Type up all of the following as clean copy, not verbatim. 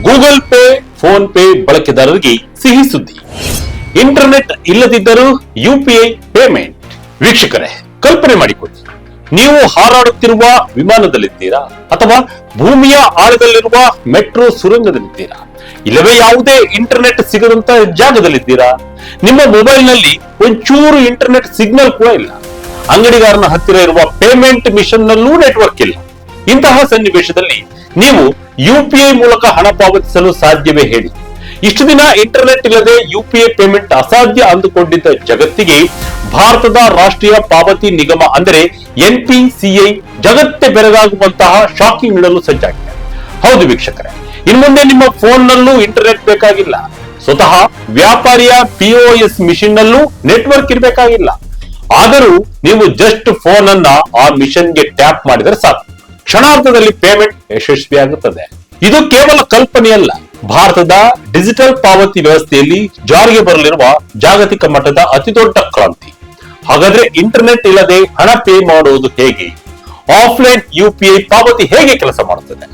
Google pay, phone pay ಬಳಕೆದಾರರಿಗೆ ಸಿಹಿ ಸುದ್ದಿ. ಇಂಟರ್ನೆಟ್ ಇಲ್ಲದಿದ್ದರೂ ಯುಪಿಐ ಪೇಮೆಂಟ್. ವೀಕ್ಷಕರೇ, ಕಲ್ಪನೆ ಮಾಡಿಕೊಳ್ಳಿ, ನೀವು ಹಾರಾಡುತ್ತಿರುವ ವಿಮಾನದಲ್ಲಿದ್ದೀರಾ ಅಥವಾ ಭೂಮಿಯ ಆಳದಲ್ಲಿರುವ ಮೆಟ್ರೋ ಸುರಂಗದಲ್ಲಿದ್ದೀರಾ, ಇಲ್ಲವೇ ಯಾವುದೇ ಇಂಟರ್ನೆಟ್ ಸಿಗದಂತ ಜಾಗದಲ್ಲಿದ್ದೀರಾ. ನಿಮ್ಮ ಮೊಬೈಲ್ ನಲ್ಲಿ ಒಂಚೂರು ಇಂಟರ್ನೆಟ್ ಸಿಗ್ನಲ್ ಕೂಡ ಇಲ್ಲ. ಅಂಗಡಿಗಾರನ ಹತ್ತಿರ ಇರುವ ಪೇಮೆಂಟ್ ಮಿಷನ್ ನಲ್ಲೂ ನೆಟ್ವರ್ಕ್ ಇಲ್ಲ. ಇಂತಹ ಸನ್ನಿವೇಶದಲ್ಲಿ ನೀವು ಯುಪಿಐ ಮೂಲಕ ಹಣ ಪಾವತಿಸಲು ಸಾಧ್ಯವೇ ಹೇಳಿ? ಇಷ್ಟು ದಿನ ಇಂಟರ್ನೆಟ್ ಇಲ್ಲದೆ ಯುಪಿಐ ಪೇಮೆಂಟ್ ಅಸಾಧ್ಯ ಅಂದುಕೊಂಡಿದ್ದ ಜಗತ್ತಿಗೆ ಭಾರತದ ರಾಷ್ಟ್ರೀಯ ಪಾವತಿ ನಿಗಮ ಅಂದರೆ ಎನ್ಪಿಸಿಐ ಜಗತ್ತೇ ಬೆರಗಾಗುವಂತಹ ಶಾಕಿಂಗ್ ನೀಡಲು ಸಜ್ಜಾಗಿದೆ. ಹೌದು ವೀಕ್ಷಕರೇ, ಇನ್ನು ಮುಂದೆ ನಿಮ್ಮ ಫೋನ್ ನಲ್ಲೂ ಇಂಟರ್ನೆಟ್ ಬೇಕಾಗಿಲ್ಲ. ಸ್ವತಃ ವ್ಯಾಪಾರಿಯ ಪಿಒಎಸ್ ಮಿಷಿನ್ ನಲ್ಲೂ ನೆಟ್ವರ್ಕ್ ಇರಬೇಕಾಗಿಲ್ಲ. ಆದರೂ ನೀವು ಜಸ್ಟ್ ಫೋನ್ ಅನ್ನ ಆ ಮಿಷನ್ ಗೆ ಟ್ಯಾಪ್ ಮಾಡಿದರೆ ಸಾಕು, ಕ್ಷಣಾರ್ಧದಲ್ಲಿ ಪೇಮೆಂಟ್ ಯಶಸ್ವಿಯಾಗುತ್ತದೆ. ಇದು ಕೇವಲ ಕಲ್ಪನೆಯಲ್ಲ, ಭಾರತದ ಡಿಜಿಟಲ್ ಪಾವತಿ ವ್ಯವಸ್ಥೆಯಲ್ಲಿ ಜಾರಿಗೆ ಬರಲಿರುವ ಜಾಗತಿಕ ಮಟ್ಟದ ಅತಿದೊಡ್ಡ ಕ್ರಾಂತಿ. ಹಾಗಾದ್ರೆ ಇಂಟರ್ನೆಟ್ ಇಲ್ಲದೆ ಹಣ ಪೇ ಮಾಡುವುದು ಹೇಗೆ? ಆಫ್ಲೈನ್ ಯುಪಿಐ ಪಾವತಿ ಹೇಗೆ ಕೆಲಸ ಮಾಡುತ್ತದೆ?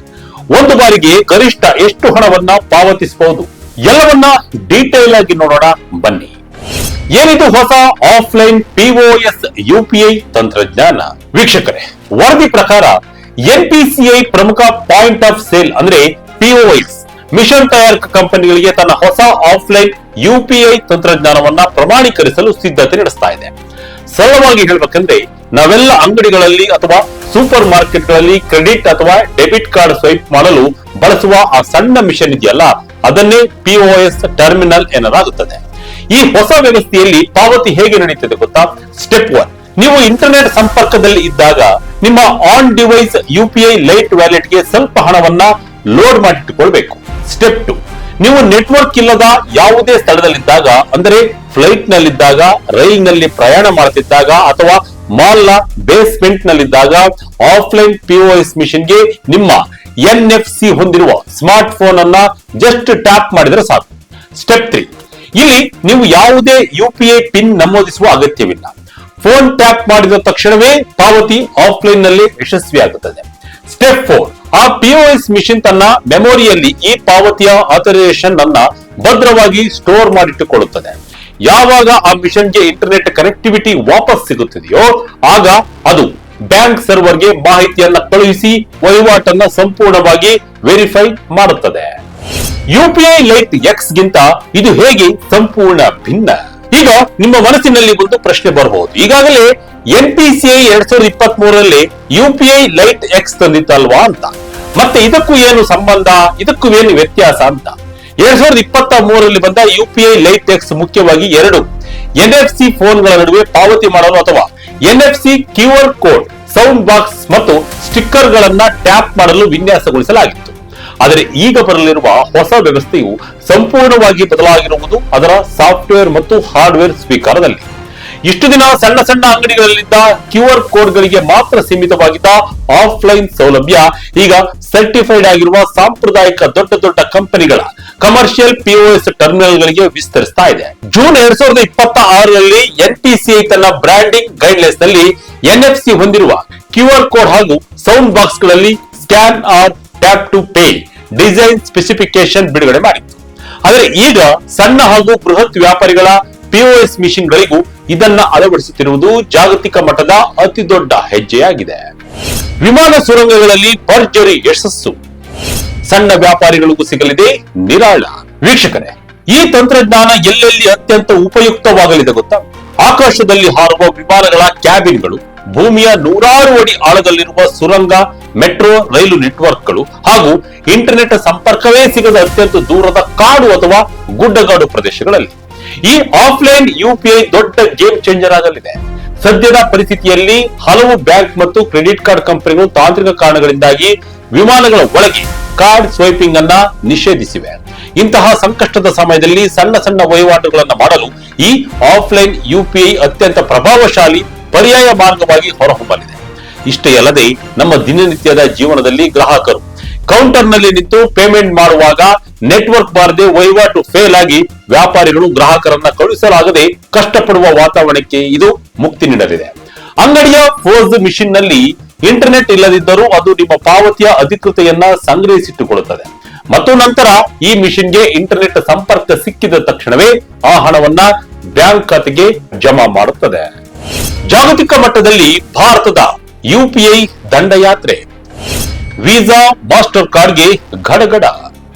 ಒಂದು ಬಾರಿಗೆ ಗರಿಷ್ಠ ಎಷ್ಟು ಹಣವನ್ನ ಪಾವತಿಸಬಹುದು? ಎಲ್ಲವನ್ನ ಡೀಟೇಲ್ ಆಗಿ ನೋಡೋಣ ಬನ್ನಿ. ಏನಿದು ಹೊಸ ಆಫ್ಲೈನ್ ಪಿಒಎಸ್ ಯುಪಿಐ ತಂತ್ರಜ್ಞಾನ? ವೀಕ್ಷಕರೇ, ವರದಿ ಪ್ರಕಾರ ಎನ್ಪಿಸಿಐ ಪ್ರಮುಖ ಪಾಯಿಂಟ್ ಆಫ್ ಸೇಲ್ ಅಂದ್ರೆ ಪಿಒಎಸ್ ಮಿಷನ್ ತಯಾರಕ ಕಂಪನಿಗಳಿಗೆ ತನ್ನ ಹೊಸ ಆಫ್ಲೈನ್ ಯುಪಿಐ ತಂತ್ರಜ್ಞಾನವನ್ನ ಪ್ರಮಾಣೀಕರಿಸಲು ಸಿದ್ಧತೆ ನಡೆಸ್ತಾ ಇದೆ. ಸರಳವಾಗಿ ಹೇಳ್ಬೇಕಂದ್ರೆ, ನಾವೆಲ್ಲ ಅಂಗಡಿಗಳಲ್ಲಿ ಅಥವಾ ಸೂಪರ್ ಮಾರ್ಕೆಟ್ಗಳಲ್ಲಿ ಕ್ರೆಡಿಟ್ ಅಥವಾ ಡೆಬಿಟ್ ಕಾರ್ಡ್ ಸ್ವೈಪ್ ಮಾಡಲು ಬಳಸುವ ಆ ಸಣ್ಣ ಮಿಷನ್ ಇದೆಯಲ್ಲ, ಅದನ್ನೇ ಪಿಒಎಸ್ ಟರ್ಮಿನಲ್ ಎನ್ನಲಾಗುತ್ತದೆ. ಈ ಹೊಸ ವ್ಯವಸ್ಥೆಯಲ್ಲಿ ಪಾವತಿ ಹೇಗೆ ನಡೀತದೆ ಗೊತ್ತಾ? ಸ್ಟೆಪ್ 1, ನೀವು ಇಂಟರ್ನೆಟ್ ಸಂಪರ್ಕದಲ್ಲಿ ಇದ್ದಾಗ ನಿಮ್ಮ on device UPI light wallet ಗೆ ಸ್ವಲ್ಪ ಹಣವನ್ನ ಲೋಡ್ ಮಾಡಿಟ್ಟುಕೊಳ್ಬೇಕು. ಸ್ಟೆಪ್ 2, ನೀವು ನೆಟ್ವರ್ಕ್ ಇಲ್ಲದ ಯಾವುದೇ ಸ್ಥಳದಲ್ಲಿದ್ದಾಗ, ಅಂದರೆ ಫ್ಲೈಟ್ ನಲ್ಲಿದ್ದಾಗ, ರೈಲ್ ನಲ್ಲಿ ಪ್ರಯಾಣ ಮಾಡುತ್ತಿದ್ದಾಗ ಅಥವಾ ಮಾಲ್ ನ ಬೇಸ್ಮೆಂಟ್ ನಲ್ಲಿದ್ದಾಗ ಆಫ್ಲೈನ್ ಪಿಒಎಸ್ ಮಿಷನ್ ಗೆ ನಿಮ್ಮ ಎನ್ಎಫ್ಸಿ ಹೊಂದಿರುವ ಸ್ಮಾರ್ಟ್ ಫೋನ್ ಅನ್ನ ಜಸ್ಟ್ ಟ್ಯಾಪ್ ಮಾಡಿದರೆ ಸಾಕು. ಸ್ಟೆಪ್ 3, ಇಲ್ಲಿ ನೀವು ಯಾವುದೇ ಯುಪಿಐ ಪಿನ್ ನಮೂದಿಸುವ ಅಗತ್ಯವಿಲ್ಲ. ಫೋನ್ ಟ್ಯಾಪ್ ಮಾಡಿದ ತಕ್ಷಣವೇ ಪಾವತಿ ಆಫ್ಲೈನ್ ನಲ್ಲಿ ಯಶಸ್ವಿಯಾಗುತ್ತದೆ. ಸ್ಟೆಪ್ 4, ಆ ಪಿಒಎಸ್ ಮಿಷನ್ ತನ್ನ ಮೆಮೊರಿಯಲ್ಲಿ ಈ ಪಾವತಿಯ ಆಥರೈಸೇಷನ್ ಅನ್ನ ಭದ್ರವಾಗಿ ಸ್ಟೋರ್ ಮಾಡಿಟ್ಟುಕೊಳ್ಳುತ್ತದೆ. ಯಾವಾಗ ಆ ಮಿಷನ್ ಗೆ ಇಂಟರ್ನೆಟ್ ಕನೆಕ್ಟಿವಿಟಿ ವಾಪಸ್ ಸಿಗುತ್ತದೆಯೋ ಆಗ ಅದು ಬ್ಯಾಂಕ್ ಸರ್ವರ್ ಗೆ ಮಾಹಿತಿಯನ್ನ ಕಳುಹಿಸಿ ವಹಿವಾಟನ್ನ ಸಂಪೂರ್ಣವಾಗಿ ವೆರಿಫೈ ಮಾಡುತ್ತದೆ. ಯುಪಿಐ ಲೈಟ್ ಎಕ್ಸ್ ಗಿಂತ ಇದು ಹೇಗೆ ಸಂಪೂರ್ಣ ಭಿನ್ನ? ಈಗ ನಿಮ್ಮ ಮನಸ್ಸಿನಲ್ಲಿ ಒಂದು ಪ್ರಶ್ನೆ ಬರಬಹುದು. ಈಗಾಗಲೇ ಎನ್ಪಿಸಿಐ 2023ರಲ್ಲಿ ಯುಪಿಐ ಲೈಟ್ ಎಕ್ಸ್ ತಂದಿತ್ತಲ್ವಾ ಅಂತ. ಮತ್ತೆ ಇದಕ್ಕೂ ಏನು ಸಂಬಂಧ, ಇದಕ್ಕೂ ಏನು ವ್ಯತ್ಯಾಸ ಅಂತ? 2023ರಲ್ಲಿ ಬಂದ ಯುಪಿಐ ಲೈಟ್ ಎಕ್ಸ್ ಮುಖ್ಯವಾಗಿ ಎರಡು ಎನ್ಎಫ್ಸಿ ಫೋನ್ಗಳ ನಡುವೆ ಪಾವತಿ ಮಾಡಲು ಅಥವಾ NFC QR code, sound box ಮತ್ತು ಸ್ಟಿಕ್ಕರ್ ಗಳನ್ನ ಟ್ಯಾಪ್ ಮಾಡಲು ವಿನ್ಯಾಸಗೊಳಿಸಲಾಗಿತ್ತು. ಆದರೆ ಈಗ ಬರಲಿರುವ ಹೊಸ ವ್ಯವಸ್ಥೆಯು ಸಂಪೂರ್ಣವಾಗಿ ಬದಲಾಗಿರುವುದು ಅದರ ಸಾಫ್ಟ್ವೇರ್ ಮತ್ತು ಹಾರ್ಡ್ವೇರ್ ಸ್ವೀಕಾರದಲ್ಲಿ. ಇಷ್ಟು ದಿನ ಸಣ್ಣ ಸಣ್ಣ ಅಂಗಡಿಗಳಲ್ಲಿದ್ದ ಕ್ಯೂಆರ್ ಕೋಡ್ ಗಳಿಗೆ ಮಾತ್ರ ಸೀಮಿತವಾಗಿದ್ದ ಆಫ್ಲೈನ್ ಸೌಲಭ್ಯ ಈಗ ಸರ್ಟಿಫೈಡ್ ಆಗಿರುವ ಸಾಂಪ್ರದಾಯಿಕ ದೊಡ್ಡ ದೊಡ್ಡ ಕಂಪನಿಗಳ ಕಮರ್ಷಿಯಲ್ ಪಿಒಎಸ್ ಟರ್ಮಿನಲ್ ಗಳಿಗೆ ವಿಸ್ತರಿಸ್ತಾ ಇದೆ. ಜೂನ್ 2026ರಲ್ಲಿ ಎನ್ಪಿಸಿಐ ತನ್ನ ಬ್ರಾಂಡಿಂಗ್ ಗೈಡ್ಲೈನ್ಸ್ ನಲ್ಲಿ ಎನ್ಎಫ್ಸಿ ಹೊಂದಿರುವ ಕ್ಯೂಆರ್ ಕೋಡ್ ಹಾಗೂ ಸೌಂಡ್ ಬಾಕ್ಸ್ ಗಳಲ್ಲಿ scan or tap to pay design specification ಬಿಡುಗಡೆ ಮಾಡಿತ್ತು. ಆದರೆ ಈಗ ಸಣ್ಣ ಹಾಗೂ ಬೃಹತ್ ವ್ಯಾಪಾರಿಗಳ ಪಿಒಎಸ್ ಮಿಷನ್ ಗಳಿಗೂ ಇದನ್ನ ಅಳವಡಿಸುತ್ತಿರುವುದು ಜಾಗತಿಕ ಮಟ್ಟದ ಅತಿ ದೊಡ್ಡ ಹೆಜ್ಜೆಯಾಗಿದೆ. ವಿಮಾನ ಸುರಂಗಗಳಲ್ಲಿ ಭರ್ಜರಿ ಯಶಸ್ಸು, ಸಣ್ಣ ವ್ಯಾಪಾರಿಗಳಿಗೂ ಸಿಗಲಿದೆ ನಿರಾಳ. ವೀಕ್ಷಕರೇ, ಈ ತಂತ್ರಜ್ಞಾನ ಎಲ್ಲೆಲ್ಲಿ ಅತ್ಯಂತ ಉಪಯುಕ್ತವಾಗಲಿದೆ ಗೊತ್ತಾ? ಆಕಾಶದಲ್ಲಿ ಹಾರುವ ವಿಮಾನಗಳ ಕ್ಯಾಬಿನ್ಗಳು, ಭೂಮಿಯ 100 ಅಡಿ ಆಳದಲ್ಲಿರುವ ಸುರಂಗ, ಮೆಟ್ರೋ ರೈಲು ನೆಟ್ವರ್ಕ್ಗಳು ಹಾಗೂ ಇಂಟರ್ನೆಟ್ ಸಂಪರ್ಕವೇ ಸಿಗದ ಅತ್ಯಂತ ದೂರದ ಕಾಡು ಅಥವಾ ಗುಡ್ಡಗಾಡು ಪ್ರದೇಶಗಳಲ್ಲಿ ಈ ಆಫ್ಲೈನ್ ಯುಪಿಐ ದೊಡ್ಡ ಗೇಮ್ ಚೇಂಜರ್ ಆಗಲಿದೆ. ಸದ್ಯದ ಪರಿಸ್ಥಿತಿಯಲ್ಲಿ ಹಲವು ಬ್ಯಾಂಕ್ ಮತ್ತು ಕ್ರೆಡಿಟ್ ಕಾರ್ಡ್ ಕಂಪನಿಗಳು ತಾಂತ್ರಿಕ ಕಾರಣಗಳಿಂದಾಗಿ ವಿಮಾನಗಳ ಒಳಗೆ ಕಾರ್ಡ್ ಸ್ವೈಪಿಂಗ್ ಅನ್ನ ನಿಷೇಧಿಸಿವೆ. ಇಂತಹ ಸಂಕಷ್ಟದ ಸಮಯದಲ್ಲಿ ಸಣ್ಣ ಸಣ್ಣ ವಹಿವಾಟುಗಳನ್ನು ಮಾಡಲು ಈ ಆಫ್ಲೈನ್ ಯುಪಿಐ ಅತ್ಯಂತ ಪ್ರಭಾವಶಾಲಿ ಪರ್ಯಾಯ ಮಾರ್ಗವಾಗಿ ಹೊರಹೊಮ್ಮಲಿದೆ. ಇಷ್ಟೇ ಅಲ್ಲದೆ ನಮ್ಮ ದಿನನಿತ್ಯದ ಜೀವನದಲ್ಲಿ ಗ್ರಾಹಕರು ಕೌಂಟರ್ ನಲ್ಲಿ ನಿಂತು ಪೇಮೆಂಟ್ ಮಾಡುವಾಗ ನೆಟ್ವರ್ಕ್ ಬಾರದೆ ವಹಿವಾಟು ಫೇಲ್ ಆಗಿ ವ್ಯಾಪಾರಿಗಳು ಗ್ರಾಹಕರನ್ನ ಕಳುಹಿಸಲಾಗದೆ ಕಷ್ಟಪಡುವ ವಾತಾವರಣಕ್ಕೆ ಇದು ಮುಕ್ತಿ ನೀಡಲಿದೆ. ಅಂಗಡಿಯ ಫೋರ್ಸ್ ಮಿಷಿನ್ ನಲ್ಲಿ ಇಂಟರ್ನೆಟ್ ಇಲ್ಲದಿದ್ದರೂ ಅದು ನಿಮ್ಮ ಪಾವತಿಯ ಅಧಿಕೃತೆಯನ್ನ ಸಂಗ್ರಹಿಸಿಟ್ಟುಕೊಳ್ಳುತ್ತದೆ. ಮತ್ತು ನಂತರ ಈ ಮಿಷನ್ಗೆ ಇಂಟರ್ನೆಟ್ ಸಂಪರ್ಕ ಸಿಕ್ಕಿದ ತಕ್ಷಣವೇ ಆ ಹಣವನ್ನ ಬ್ಯಾಂಕ್ ಖಾತೆಗೆ ಜಮಾ ಮಾಡುತ್ತದೆ. ಜಾಗತಿಕ ಮಟ್ಟದಲ್ಲಿ ಭಾರತದ ಯುಪಿಐ ದಂಡಯಾತ್ರೆ, ವೀಸಾ ಮಾಸ್ಟರ್ ಕಾರ್ಡ್ಗೆ ಗಡಗಡ.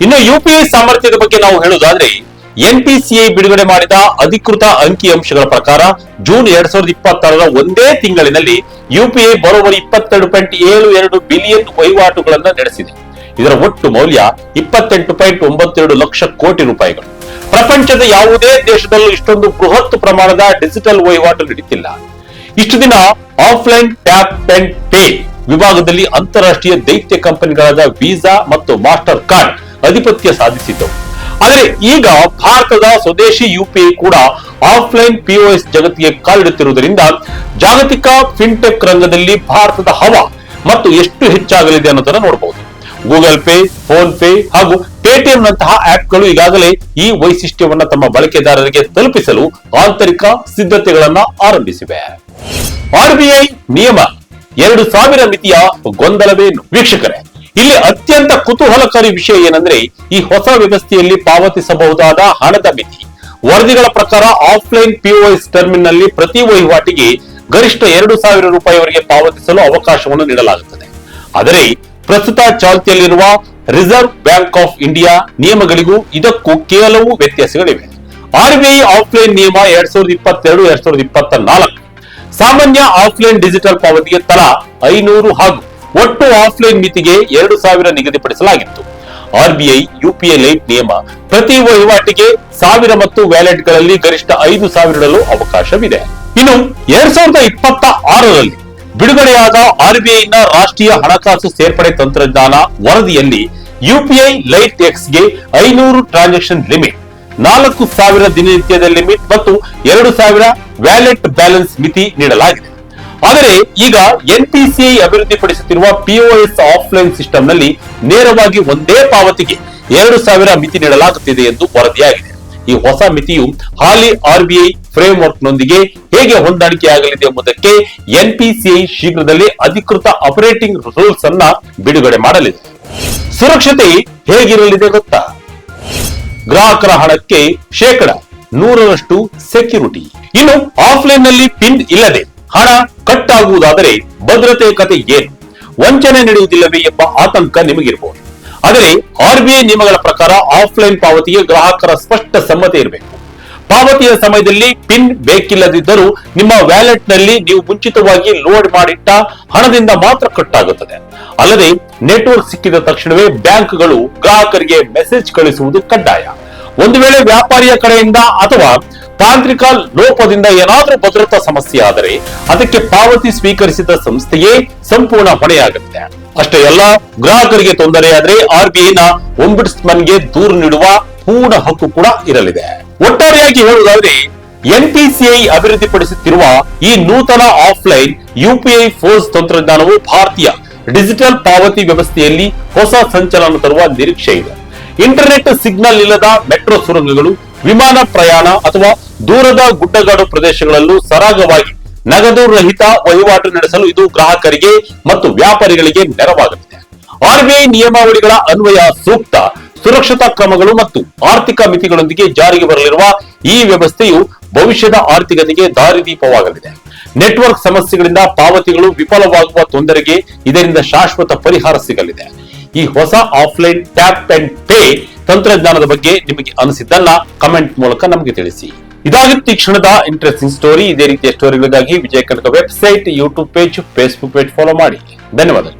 ಇನ್ನು ಯುಪಿಐ ಸಾಮರ್ಥ್ಯದ ಬಗ್ಗೆ ನಾವು ಹೇಳುವುದಾದ್ರೆ, ಎನ್ಪಿಸಿಐ ಬಿಡುಗಡೆ ಮಾಡಿದ ಅಧಿಕೃತ ಅಂಕಿಅಂಶಗಳ ಪ್ರಕಾರ ಜೂನ್ 2026ರ ಒಂದೇ ತಿಂಗಳಿನಲ್ಲಿ ಯುಪಿಐ ಬರೋಬ್ಬರಿ 22.72 ಬಿಲಿಯನ್ ವಹಿವಾಟುಗಳನ್ನು ನಡೆಸಿದೆ. ಇದರ ಒಟ್ಟು ಮೌಲ್ಯ 28.92 ಲಕ್ಷ ಕೋಟಿ ರೂಪಾಯಿಗಳು. ಪ್ರಪಂಚದ ಯಾವುದೇ ದೇಶದಲ್ಲೂ ಇಷ್ಟೊಂದು ಬೃಹತ್ ಪ್ರಮಾಣದ ಡಿಜಿಟಲ್ ವಹಿವಾಟು ನಡೀತಿಲ್ಲ. ಇಷ್ಟು ದಿನ ಆಫ್ಲೈನ್ ಟ್ಯಾಪ್ ಅಂಡ್ ಪೇ ವಿಭಾಗದಲ್ಲಿ ಅಂತಾರಾಷ್ಟ್ರೀಯ ದೈತ್ಯ ಕಂಪನಿಗಳಾದ ವೀಸಾ ಮತ್ತು ಮಾಸ್ಟರ್ ಕಾರ್ಡ್ ಆಧಿಪತ್ಯ ಸಾಧಿಸಿದ್ದವು. ಆದರೆ ಈಗ ಭಾರತದ ಸ್ವದೇಶಿ ಯುಪಿಐ ಕೂಡ ಆಫ್ಲೈನ್ ಪಿಒಎಸ್ ಜಗತ್ತಿಗೆ ಕಾಲಿಡುತ್ತಿರುವುದರಿಂದ ಜಾಗತಿಕ ಫಿನ್ಟೆಕ್ ರಂಗದಲ್ಲಿ ಭಾರತದ ಹವಾ ಮತ್ತು ಎಷ್ಟು ಹೆಚ್ಚಾಗಲಿದೆ ಅನ್ನೋದನ್ನ ನೋಡಬಹುದು. ಗೂಗಲ್ ಪೇ, ಫೋನ್ ಪೇ ಹಾಗೂ ಪೇಟಿಎಂ ನಂತಹ ಆಪ್ಗಳು ಈಗಾಗಲೇ ಈ ವೈಶಿಷ್ಟ್ಯವನ್ನ ತಮ್ಮ ಬಳಕೆದಾರರಿಗೆ ತಲುಪಿಸಲು ಆಂತರಿಕ ಸಿದ್ಧತೆಗಳನ್ನ ಆರಂಭಿಸಿವೆ. ಆರ್ಬಿಐ ನಿಯಮ 2000 ಮಿತಿಯ ಗೊಂದಲವೇನು? ವೀಕ್ಷಕರೇ, ಇಲ್ಲಿ ಅತ್ಯಂತ ಕುತೂಹಲಕಾರಿ ವಿಷಯ ಏನಂದ್ರೆ, ಈ ಹೊಸ ವ್ಯವಸ್ಥೆಯಲ್ಲಿ ಪಾವತಿಸಬಹುದಾದ ಹಣದ ಮಿತಿ. ವರದಿಗಳ ಪ್ರಕಾರ ಆಫ್ಲೈನ್ ಪಿಒಎಸ್ ಟರ್ಮಿನಲ್ ಪ್ರತಿ ವಹಿವಾಟಿಗೆ ಗರಿಷ್ಠ 2000 ರೂಪಾಯಿವರೆಗೆ ಪಾವತಿಸಲು ಅವಕಾಶವನ್ನು ನೀಡಲಾಗುತ್ತದೆ. ಆದರೆ ಪ್ರಸ್ತುತ ಚಾಲ್ತಿಯಲ್ಲಿರುವ ರಿಸರ್ವ್ ಬ್ಯಾಂಕ್ ಆಫ್ ಇಂಡಿಯಾ ನಿಯಮಗಳಿಗೂ ಇದಕ್ಕೂ ಕೆಲವು ವ್ಯತ್ಯಾಸಗಳಿವೆ. ಆರ್ಬಿಐ ಆಫ್ಲೈನ್ ನಿಯಮ 2022-2024 ಸಾಮಾನ್ಯ ಆಫ್ಲೈನ್ ಡಿಜಿಟಲ್ ಪಾವತಿಗೆ ತಲಾ 500 ಹಾಗೂ ಒಟ್ಟು ಆಫ್ಲೈನ್ ಮಿತಿಗೆ 2000 ನಿಗದಿಪಡಿಸಲಾಗಿತ್ತು. ಆರ್ಬಿಐ ಯುಪಿಐ ಲೈಟ್ ನಿಯಮ ಪ್ರತಿ ವಹಿವಾಟಿಗೆ 1000 ಮತ್ತು ವ್ಯಾಲೆಟ್ಗಳಲ್ಲಿ ಗರಿಷ್ಠ 5000 ಇಡಲು ಅವಕಾಶವಿದೆ. ಇನ್ನು 2026ರಲ್ಲಿ ಬಿಡುಗಡೆಯಾದ ಆರ್ಬಿಐನ ರಾಷ್ಟ್ರೀಯ ಹಣಕಾಸು ಸೇರ್ಪಡೆ ತಂತ್ರಜ್ಞಾನ ವರದಿಯಲ್ಲಿ ಯುಪಿಐ ಲೈಟ್ ಎಕ್ಸ್ಗೆ 500 ಟ್ರಾನ್ಸಾಕ್ಷನ್ ಲಿಮಿಟ್, 4000 ದಿನನಿತ್ಯದ ಲಿಮಿಟ್ ಮತ್ತು 2000 ವ್ಯಾಲೆಟ್ ಬ್ಯಾಲೆನ್ಸ್ ಮಿತಿ ನೀಡಲಾಗಿದೆ. ಆದರೆ ಈಗ ಎನ್ಪಿಸಿಐ ಅಭಿವೃದ್ಧಿಪಡಿಸುತ್ತಿರುವ ಪಿಒಎಸ್ ಆಫ್ಲೈನ್ ಸಿಸ್ಟಮ್ ನಲ್ಲಿ ನೇರವಾಗಿ ಒಂದೇ ಪಾವತಿಗೆ 2000 ಮಿತಿ ನೀಡಲಾಗುತ್ತಿದೆ ಎಂದು ವರದಿಯಾಗಿದೆ. ಈ ಹೊಸ ಮಿತಿಯು ಹಾಲಿ ಆರ್ಬಿಐ ಫ್ರೇಮ್ ವರ್ಕ್ ನೊಂದಿಗೆ ಹೇಗೆ ಹೊಂದಾಣಿಕೆಯಾಗಲಿದೆ ಎಂಬುದಕ್ಕೆ ಎನ್ಪಿಸಿಐ ಶೀಘ್ರದಲ್ಲೇ ಅಧಿಕೃತ ಆಪರೇಟಿಂಗ್ ರೂಲ್ಸ್ ಅನ್ನ ಬಿಡುಗಡೆ ಮಾಡಲಿದೆ. ಸುರಕ್ಷತೆ ಹೇಗಿರಲಿದೆ ಗೊತ್ತಾ? ಗ್ರಾಹಕರ ಹಣಕ್ಕೆ 100% ಸೆಕ್ಯೂರಿಟಿ. ಇನ್ನು ಆಫ್ಲೈನ್ ನಲ್ಲಿ ಪಿನ್ ಇಲ್ಲದೆ ಹಣ ಕಟ್ ಆಗುವುದಾದರೆ ಭದ್ರತೆ ಕತೆ ಏನು? ವಂಚನೆ ನಡೆಯುವುದಿಲ್ಲವೇ ಎಂಬ ಆತಂಕ ನಿಮಗಿರಬಹುದು. ಆದರೆ ಆರ್ಬಿಐ ನಿಯಮಗಳ ಪ್ರಕಾರ ಆಫ್ಲೈನ್ ಪಾವತಿಗೆ ಗ್ರಾಹಕರ ಸ್ಪಷ್ಟ ಸಮ್ಮತಿ ಇರಬೇಕು. ಪಾವತಿಯ ಸಮಯದಲ್ಲಿ ಪಿನ್ ಬೇಕಿಲ್ಲದಿದ್ದರೂ ನಿಮ್ಮ ವ್ಯಾಲೆಟ್ ನಲ್ಲಿ ನೀವು ಮುಂಚಿತವಾಗಿ ಲೋಡ್ ಮಾಡಿಟ್ಟ ಹಣದಿಂದ ಮಾತ್ರ ಕಟ್ ಆಗುತ್ತದೆ. ಅಲ್ಲದೆ ನೆಟ್ವರ್ಕ್ ಸಿಕ್ಕಿದ ತಕ್ಷಣವೇ ಬ್ಯಾಂಕ್ಗಳು ಗ್ರಾಹಕರಿಗೆ ಮೆಸೇಜ್ ಕಳಿಸುವುದು ಕಡ್ಡಾಯ. ಒಂದು ವೇಳೆ ವ್ಯಾಪಾರಿಯ ಕಡೆಯಿಂದ ಅಥವಾ ತಾಂತ್ರಿಕ ಲೋಪದಿಂದ ಏನಾದರೂ ಭದ್ರತಾ ಸಮಸ್ಯೆ ಆದರೆ ಅದಕ್ಕೆ ಪಾವತಿ ಸ್ವೀಕರಿಸಿದ ಸಂಸ್ಥೆಯೇ ಸಂಪೂರ್ಣ ಹೊಣೆಯಾಗುತ್ತೆ. ಅಷ್ಟೇ ಅಲ್ಲ, ಗ್ರಾಹಕರಿಗೆ ತೊಂದರೆಯಾದರೆ ಆರ್ಬಿಐನ ಒಂಬುಡ್ಸ್ಮನ್ಗೆ ದೂರು ನೀಡುವ ಪೂರ್ಣ ಹಕ್ಕು ಕೂಡ ಇರಲಿದೆ. ಒಟ್ಟಾರೆಯಾಗಿ ಹೇಳುವುದಾದ್ರೆ, ಎನ್ಪಿಸಿಐ ಅಭಿವೃದ್ಧಿಪಡಿಸುತ್ತಿರುವ ಈ ನೂತನ ಆಫ್ಲೈನ್ ಯುಪಿಐ ಫೋರ್ಸ್ ತಂತ್ರಜ್ಞಾನವು ಭಾರತೀಯ ಡಿಜಿಟಲ್ ಪಾವತಿ ವ್ಯವಸ್ಥೆಯಲ್ಲಿ ಹೊಸ ಸಂಚಲನ ತರುವ ನಿರೀಕ್ಷೆ ಇದೆ. ಇಂಟರ್ನೆಟ್ ಸಿಗ್ನಲ್ ಇಲ್ಲದ ಮೆಟ್ರೋ ಸುರಂಗಗಳು, ವಿಮಾನ ಪ್ರಯಾಣ ಅಥವಾ ದೂರದ ಗುಡ್ಡಗಾಡು ಪ್ರದೇಶಗಳಲ್ಲೂ ಸರಾಗವಾಗಿ ನಗದು ರಹಿತ ವಹಿವಾಟು ನಡೆಸಲು ಇದು ಗ್ರಾಹಕರಿಗೆ ಮತ್ತು ವ್ಯಾಪಾರಿಗಳಿಗೆ ನೆರವಾಗಲಿದೆ. ಆರ್ಬಿಐ ನಿಯಮಾವಳಿಗಳ ಅನ್ವಯ ಸೂಕ್ತ ಸುರಕ್ಷತಾ ಕ್ರಮಗಳು ಮತ್ತು ಆರ್ಥಿಕ ಮಿತಿಗಳೊಂದಿಗೆ ಜಾರಿಗೆ ಬರಲಿರುವ ಈ ವ್ಯವಸ್ಥೆಯು ಭವಿಷ್ಯದ ಆರ್ಥಿಕತೆಗೆ ದಾರಿದೀಪವಾಗಲಿದೆ. ನೆಟ್ವರ್ಕ್ ಸಮಸ್ಯೆಗಳಿಂದ ಪಾವತಿಗಳು ವಿಫಲವಾಗುವ ತೊಂದರೆಗೆ ಇದರಿಂದ ಶಾಶ್ವತ ಪರಿಹಾರ ಸಿಗಲಿದೆ. ಈ ಹೊಸ ಆಫ್ಲೈನ್ ಟ್ಯಾಪ್ ಅಂಡ್ ಪೇ ತಂತ್ರಜ್ಞಾನದ ಬಗ್ಗೆ ನಿಮಗೆ ಅನಿಸಿದ್ದನ್ನ ಕಮೆಂಟ್ ಮೂಲಕ ನಮಗೆ ತಿಳಿಸಿ. ಇದಾಗಿತ್ತು ಈ ಕ್ಷಣದ ಇಂಟ್ರೆಸ್ಟಿಂಗ್ ಸ್ಟೋರಿ. ಇದೇ ರೀತಿಯ ಸ್ಟೋರಿಗಳಿಗಾಗಿ Vijaya Kanaka website, YouTube page, Facebook page follow ಮಾಡಿ. ಧನ್ಯವಾದಗಳು.